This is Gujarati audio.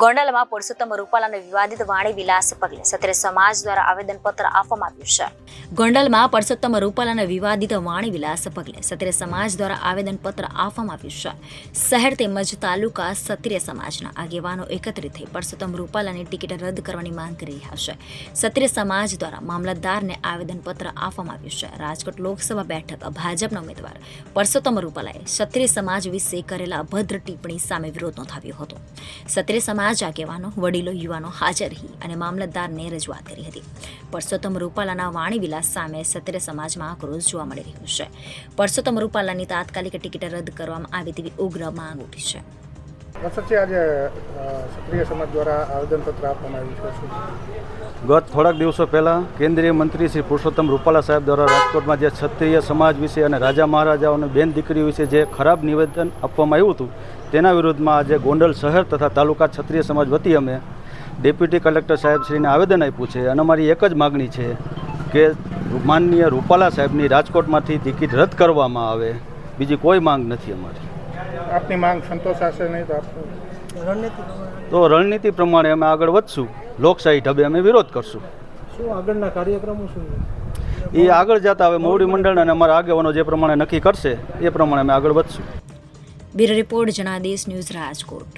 ગોંડલમાં પુરુષોત્તમ રૂપાલાને વિવાદિત વાણી વિલાસ પગલે ક્ષત્રિય સમાજ દ્વારા આવેદનપત્ર આપવામાં આવ્યું છે. ગોંડલમાં પુરુષોત્તમ રૂપાલાને વિવાદિત વાણી વિલાસ પગલે ક્ષત્રિય સમાજ દ્વારા આવેદનપત્ર આપવામાં આવ્યું છે. શહેર તેમજ તાલુકા ક્ષત્રિય સમાજના આગેવાનો એકત્રિત થઈ પુરુષોત્તમ રૂપાલાની ટિકિટ રદ કરવાની માંગ કરી રહ્યા છે. ક્ષત્રિય સમાજ દ્વારા મામલતદારને આવેદનપત્ર આપવામાં આવ્યું છે. રાજકોટ લોકસભા બેઠક ભાજપના ઉમેદવાર પુરુષોત્તમ રૂપાલાએ ક્ષત્રિય સમાજ વિશે કરેલા અભદ્ર ટિપ્પણી સામે વિરોધ નોંધાવ્યો હતો. ક્ષત્રિય સમાજ આગેવાનો, વડીલો, યુવાનો હાજર રહી અને મામલતદારને રજૂઆત કરી હતી. પુરુષોત્તમ રૂપાલાના વાણી વિલાસ સામે ક્ષત્રિય સમાજમાં આક્રોશ જોવા મળી રહ્યો છે. પુરુષોત્તમ રૂપાલાની તાત્કાલિક ટિકિટ રદ કરવામાં આવે તેવી ઉગ્ર માંગ ઉઠી છે. આજે ક્ષત્રિય સમાજ દ્વારા આવેદનપત્ર આપવામાં આવ્યું છે. ગત થોડાક દિવસો પહેલાં કેન્દ્રીય મંત્રી શ્રી પુરુષોત્તમ રૂપાલા સાહેબ દ્વારા રાજકોટમાં જે ક્ષત્રિય સમાજ વિશે અને રાજા મહારાજાઓને બેન દીકરીઓ વિશે જે ખરાબ નિવેદન આપવામાં આવ્યું હતું તેના વિરોધમાં આજે ગોંડલ શહેર તથા તાલુકા ક્ષત્રિય સમાજ વતી અમે ડેપ્યુટી કલેક્ટર સાહેબશ્રીને આવેદન આપ્યું છે. અને અમારી એક જ માગણી છે કે માનનીય રૂપાલા સાહેબની રાજકોટમાંથી ટિકિટ રદ કરવામાં આવે, બીજી કોઈ માંગ નથી અમારી. આપની માંગ સંતોષાશે નહીં તો રણનીતિ પ્રમાણે અમે આગળ વધશું. લોકશાહી ઢબે અમે વિરોધ કરશું. શું આગળના કાર્યક્રમો શું એ આગળ જતા હવે મોવડી મંડળ અને અમારા આગેવાનો જે પ્રમાણે નક્કી કરશે એ પ્રમાણે અમે આગળ વધશું. Bureau report Janadesh news Rajkot.